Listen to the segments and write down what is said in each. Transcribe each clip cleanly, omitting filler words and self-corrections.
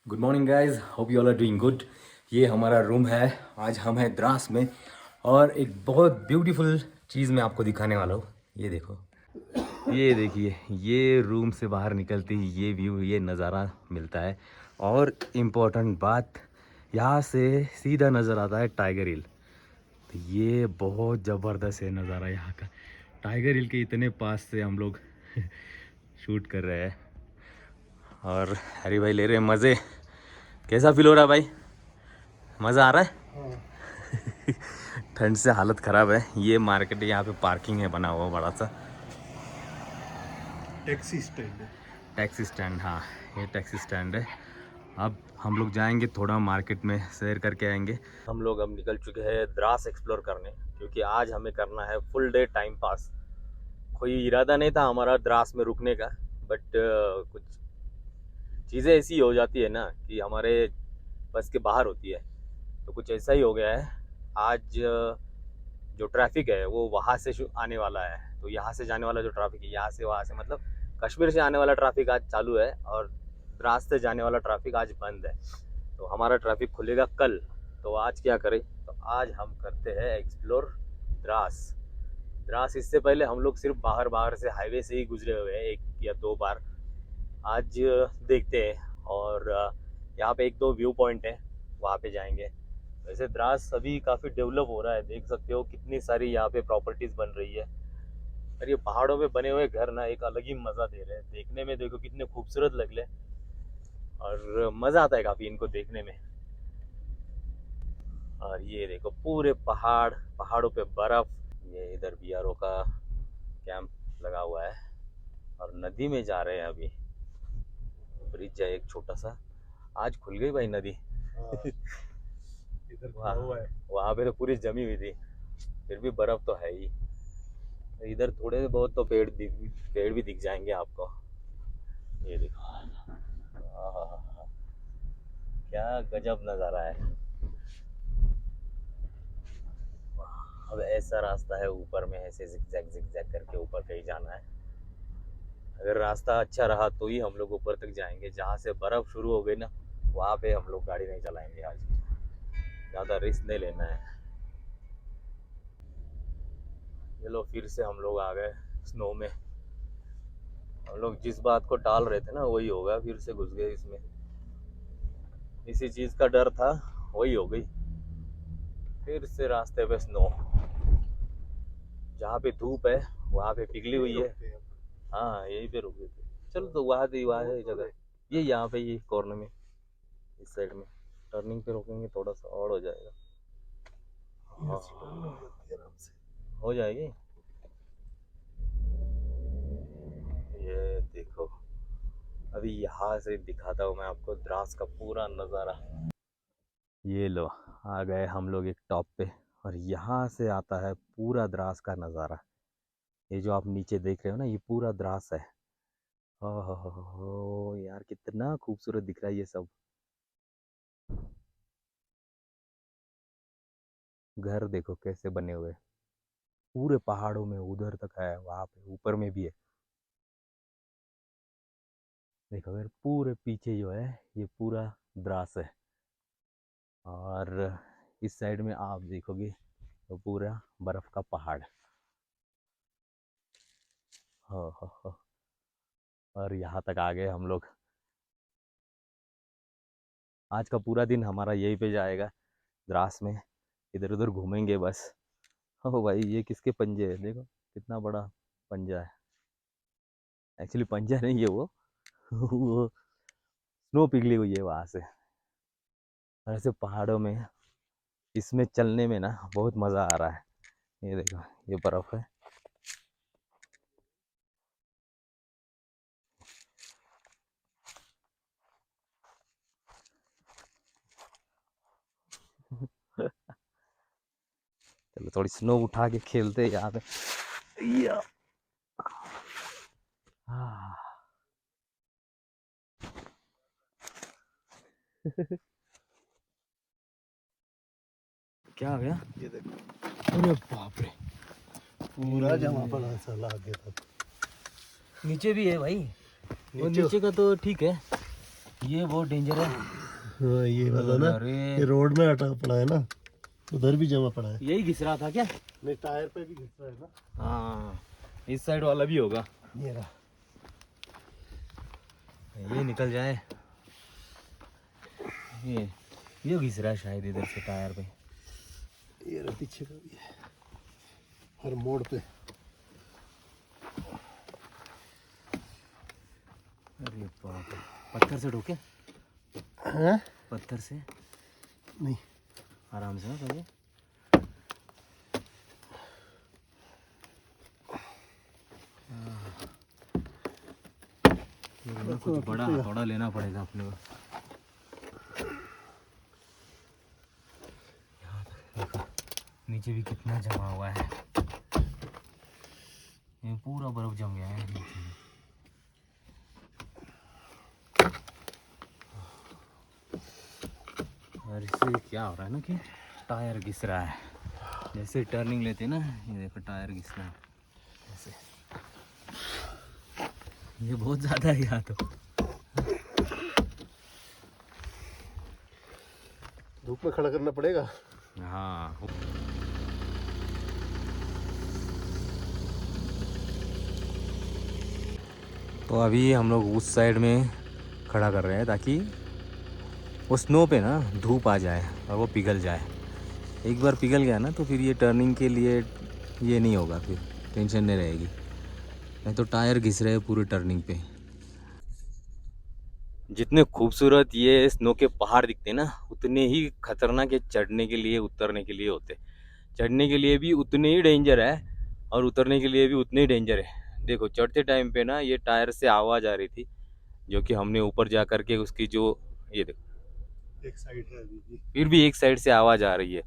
Good morning guys, hope you all are doing good. ये हमारा room है। आज हम हैं द्रास में और एक बहुत ब्यूटीफुल चीज़ मैं आपको दिखाने वाला हूँ। ये देखो, ये देखिए, ये रूम से बाहर निकलते ही ये व्यू, ये नज़ारा मिलता है। और इम्पोर्टेंट बात, यहाँ से सीधा नज़र आता है टाइगर हिल। तो ये बहुत ज़बरदस्त है नज़ारा यहाँ का। टाइगर हिल के इतने पास से हम लोग शूट कर रहे हैं और हरी भाई ले रहे हैं मज़े। कैसा फील हो रहा है भाई? मज़ा आ रहा है? ठंड से हालत ख़राब है। ये मार्केट, यहाँ पे पार्किंग है बना हुआ बड़ा सा टैक्सी स्टैंड है। Taxi stand. हाँ, ये टैक्सी स्टैंड है। अब हम लोग जाएंगे, थोड़ा मार्केट में सैर करके आएंगे। हम लोग अब निकल चुके हैं द्रास एक्सप्लोर करने, क्योंकि आज हमें करना है फुल डे टाइम पास। कोई इरादा नहीं था हमारा द्रास में रुकने का, बट कुछ चीज़ें ऐसी हो जाती है ना कि हमारे बस के बाहर होती है। तो कुछ ऐसा ही हो गया है। आज जो ट्रैफिक है वो वहाँ से आने वाला है, तो यहाँ से जाने वाला जो ट्रैफिक है, यहाँ से वहाँ से, मतलब कश्मीर से आने वाला ट्रैफिक आज चालू है और द्रास से जाने वाला ट्रैफिक आज बंद है। तो हमारा ट्रैफिक खुलेगा कल। तो आज क्या करें? तो आज हम करते हैं एक्सप्लोर द्रास। द्रास इससे पहले हम लोग सिर्फ बाहर बाहर से हाईवे से ही गुजरे हुए हैं, एक या दो बार। आज देखते हैं। और यहाँ पे एक दो व्यू पॉइंट है, वहाँ पे जाएंगे। वैसे द्रास अभी काफ़ी डेवलप हो रहा है, देख सकते हो कितनी सारी यहाँ पे प्रॉपर्टीज़ बन रही है। और ये पहाड़ों में बने हुए घर ना एक अलग ही मज़ा दे रहे हैं देखने में। देखो कितने खूबसूरत लग रहे हैं और मज़ा आता है काफ़ी इनको देखने में। और ये देखो पूरे पहाड़, पहाड़ों पे बर्फ़। ये इधर बीआरओ का कैंप लगा हुआ है और नदी में जा रहे हैं अभी। ब्रिज है एक छोटा सा, आज खुल गई भाई नदी। इधर खुला वहाँ हुआ है। वहाँ पे तो पूरी जमी हुई थी, फिर भी बर्फ़ तो है ही। इधर थोड़े बहुत तो पेड़ भी दिख जाएंगे आपको। ये देखो, आहा, क्या गजब नज़ारा है। अब ऐसा रास्ता है ऊपर में, ऐसे जिगजैग जिगजैग करके ऊपर कहीं जाना है। अगर रास्ता अच्छा रहा तो ही हम लोग ऊपर तक जाएंगे। जहाँ से बर्फ़ शुरू हो गई ना, वहाँ पे हम लोग गाड़ी नहीं चलाएंगे आज। ज़्यादा रिस्क नहीं लेना है। ये लो, फिर से हम लोग आ गए स्नो में। हम लोग जिस बात को टाल रहे थे ना वही हो गया, फिर से घुस गए इसमें। इसी चीज़ का डर था, वही हो गई। फिर से रास्ते पे स्नो। जहाँ पे धूप है वहाँ पे पिघली हुई है। हाँ, यहीं पे रुके थे। चलो, तो वहाँ है जगह। ये यहाँ पे, ये कॉर्नर में, इस साइड में टर्निंग पे रोकेंगे, थोड़ा सा और हो जाएगा। हाँ, हो जाएगी। ये देखो, अभी यहाँ से दिखाता हूँ मैं आपको द्रास का पूरा नज़ारा। ये लो, आ गए हम लोग एक टॉप पे और यहाँ से आता है पूरा द्रास का नज़ारा। ये जो आप नीचे देख रहे हो ना, ये पूरा द्रास है। हो यार, कितना खूबसूरत दिख रहा है ये सब। घर देखो कैसे बने हुए, पूरे पहाड़ों में उधर तक है, वहाँ पे ऊपर में भी है। देखो फिर पूरे पीछे जो है ये पूरा द्रास है। और इस साइड में आप देखोगे तो पूरा बर्फ का पहाड़। हो। और यहाँ तक आ गए हम लोग। आज का पूरा दिन हमारा यहीं पे जाएगा, द्रास में। इधर उधर घूमेंगे बस। हो भाई, ये किसके पंजे है? देखो कितना बड़ा पंजा है। एक्चुअली पंजा नहीं है वो वो स्नो पिघली हुई है वहाँ से। ऐसे पहाड़ों में इसमें चलने में ना बहुत मज़ा आ रहा है। ये देखो, ये बर्फ़ है। चलो थोड़ी स्नो उठा के खेलते हैं यहाँ पे। या। हाँ। क्या हो गया? ये देखो अरे बाप रे, पूरा जमा पड़ा साला आगे तक। नीचे भी है भाई। वो नीचे नीचे का तो ठीक है। ये बहुत डेंजर है। हाँ ये वाला ना, अरे ये रोड में अटका पड़ा है ना, उधर भी जमा पड़ा है। यही घिस रहा था क्या? नहीं टायर पे भी घिस रहा है ना। हाँ इस साइड वाला भी होगा। ये रहा। ये निकल जाए। ये घिस रहा है शायद इधर से टायर पे। ये रहा पीछे का भी है, हर मोड़ पे। अरे बाप रे, पत्थर से ठोके? हैं? पत्थर से नहीं आराम से ना पहले। कुछ बड़ा हथौड़ा लेना पड़ेगा अपने को। यहाँ पे देखो नीचे भी कितना जमा हुआ है। ये पूरा बर्फ जम गया है नीचे भी। और इससे क्या हो रहा है ना कि टायर घिस रहा है। जैसे टर्निंग लेते हैं ना, ये देखो टायर घिस रहा है ऐसे। ये बहुत ज़्यादा है यहाँ तो। धूप में खड़ा करना पड़ेगा। हाँ तो अभी हम लोग उस साइड में खड़ा कर रहे हैं ताकि वो स्नो पे ना धूप आ जाए और वो पिघल जाए। एक बार पिघल गया ना तो फिर ये टर्निंग के लिए ये नहीं होगा, फिर टेंशन नहीं रहेगी। नहीं तो टायर घिस रहे हैं पूरे टर्निंग पे। जितने खूबसूरत ये स्नो के पहाड़ दिखते हैं ना, उतने ही खतरनाक ये चढ़ने के लिए उतरने के लिए होते। चढ़ने के लिए भी उतने ही डेंजर है और उतरने के लिए भी उतने ही डेंजर है। देखो चढ़ते टाइम पे ना ये टायर से आवाज़ आ रही थी, जो कि हमने ऊपर जा कर के उसकी जो ये देखो एक साइड है अभी भी। फिर भी एक साइड से आवाज़ आ रही है,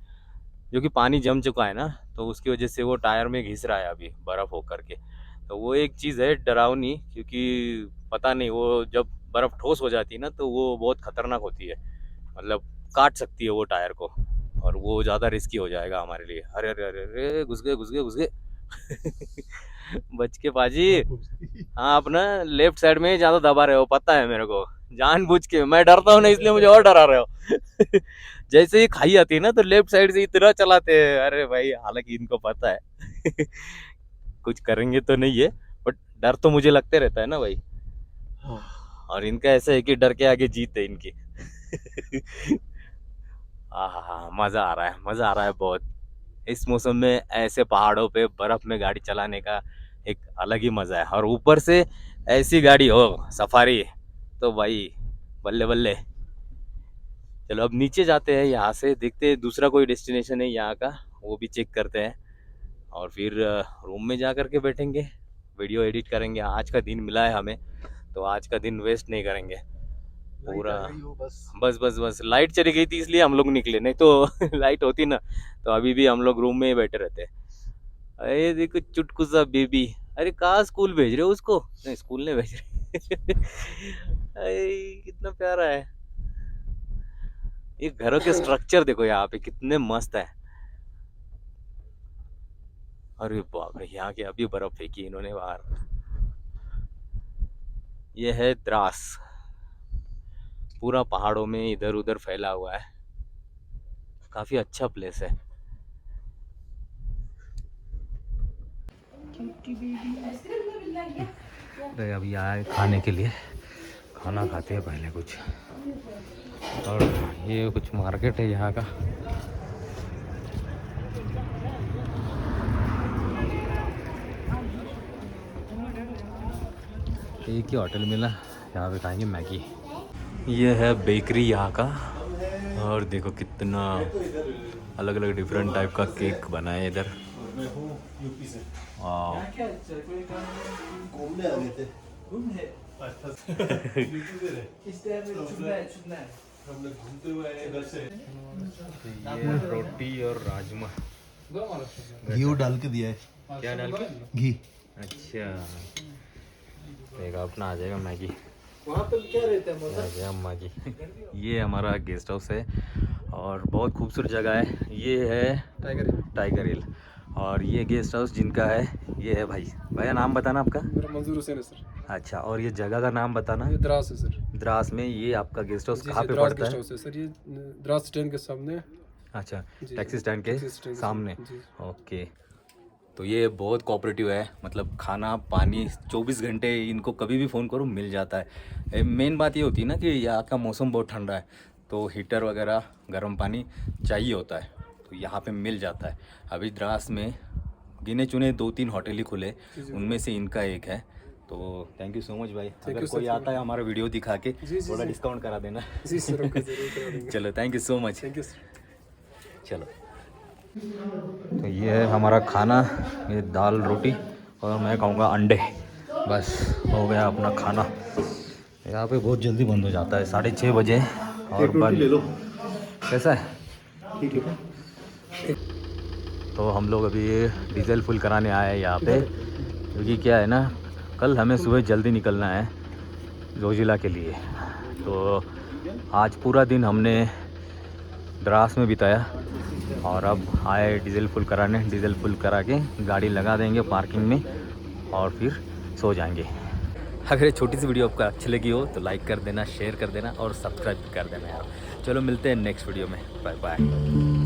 जो कि पानी जम चुका है ना, तो उसकी वजह से वो टायर में घिस रहा है अभी बर्फ़ होकर के। तो वो एक चीज़ है डरावनी, क्योंकि पता नहीं वो जब बर्फ़ ठोस हो जाती है ना तो वो बहुत ख़तरनाक होती है, मतलब काट सकती है वो टायर को, और वो ज़्यादा रिस्की हो जाएगा हमारे लिए। अरे अरे अरे अरे घुस गए घुस गए घुस गए। बच के पाजी। हाँ अपना लेफ्ट साइड में ज़्यादा दबा रहे हो, पता है मेरे को, जानबूझ के। मैं डरता हूँ ना इसलिए मुझे और डरा रहे हो। जैसे ही खाई आती है ना तो लेफ्ट साइड से इतना चलाते हैं, अरे भाई हालांकि इनको पता है कुछ करेंगे तो नहीं है, बट डर तो मुझे लगते रहता है ना भाई। और इनका ऐसा है कि डर के आगे जीत है इनकी। हाँ मज़ा आ रहा है, मज़ा आ रहा है बहुत। इस मौसम में ऐसे पहाड़ों पे बर्फ़ में गाड़ी चलाने का एक अलग ही मज़ा है, और ऊपर से ऐसी गाड़ी हो सफारी तो भाई बल्ले बल्ले। चलो अब नीचे जाते हैं, यहाँ से देखते हैं दूसरा कोई डेस्टिनेशन है यहाँ का, वो भी चेक करते हैं, और फिर रूम में जा कर के बैठेंगे, वीडियो एडिट करेंगे। आज का दिन मिला है हमें, तो आज का दिन वेस्ट नहीं करेंगे पूरा। बस बस बस लाइट चली गई थी इसलिए हम लोग निकले, नहीं तो लाइट होती ना तो अभी भी हम लोग रूम में ही बैठे रहते। अरे देखो चुटकुसा बेबी, अरे कहाँ स्कूल भेज रहे हो उसको? नहीं स्कूल नहीं भेज रहे। अरे कितना प्यारा है ये। घरों के स्ट्रक्चर देखो यहाँ पे कितने मस्त है। अरे बाप रे, यहाँ के अभी बर्फ फेंकी इन्होंने बाहर। ये है द्रास, पूरा पहाड़ों में इधर उधर फैला हुआ है, काफी अच्छा प्लेस है। अरे अभी आए खाने के लिए, खाना खाते हैं पहले कुछ। और ये कुछ मार्केट है यहाँ का। एक ही होटल मिला, यहाँ पे खाएंगे मैगी। ये है बेकरी यहाँ का, और देखो कितना अलग अलग डिफरेंट टाइप का केक बना है इधर। वाह घूमने आ गए थे। हम लोग घूमते हुए आए इधर से। ये रोटी और राजमा घी डाल के दिया है। क्या डाल के? घी। अच्छा देखा अपना आ जाएगा मैगी। वहाँ पे क्या रहता है? आ गया मैगी। ये हमारा गेस्ट हाउस है और बहुत खूबसूरत जगह है। ये है टाइगर हिल, और ये गेस्ट हाउस जिनका है ये है भाई। भैया नाम बताना आपका? मेरा मंजूर हुसैन है सर। अच्छा, और ये जगह का नाम बताना। ये द्रास है सर। द्रास में ये आपका गेस्ट हाउस जी कहाँ जी, पे द्रास पड़ता गेस्ट है? हाउस है सर, ये द्रास स्टैंड के सामने। अच्छा, जी, टैक्सी स्टैंड के टैक्सी स्टैंड के सामने। जी। ओके। तो ये बहुत कोऑपरेटिव है, मतलब खाना पानी 24 घंटे इनको कभी भी फ़ोन करो मिल जाता है। मेन बात ये होती है ना कि यहाँ का मौसम बहुत ठंडा है, तो हीटर वगैरह गर्म पानी चाहिए होता है, तो यहाँ पे मिल जाता है। अभी द्रास में गिने चुने 2-3 होटल ही खुले, जी। उनमें से इनका एक है। तो थैंक यू सो मच भाई, Thank अगर you, sir. कोई आता है हमारा वीडियो दिखा के जी, जी, थोड़ा जी। डिस्काउंट करा देना। जी सर, ओके जरूर करा देंगे। चलो, thank you so much. Thank you sir. चलो, तो ये है हमारा खाना, ये दाल रोटी और मैं कहूँगा अंडे, बस हो गया अपना खाना। यहाँ पे बहुत जल्दी बंद हो जाता है 6:30 बजे और बंद। ले लो। कैसा है? ठीक है। तो हम लोग अभी ये डीजल फुल कराने आए हैं यहाँ पे, क्योंकि क्या है ना, कल हमें सुबह जल्दी निकलना है जोजिला के लिए। तो आज पूरा दिन हमने द्रास में बिताया और अब आए डीजल फुल कराने। डीजल फुल करा के गाड़ी लगा देंगे पार्किंग में और फिर सो जाएंगे। अगर ये छोटी सी वीडियो आपको अच्छी लगी हो तो लाइक कर देना, शेयर कर देना और सब्सक्राइब कर देना यार। चलो, मिलते हैं नेक्स्ट वीडियो में। बाय बाय।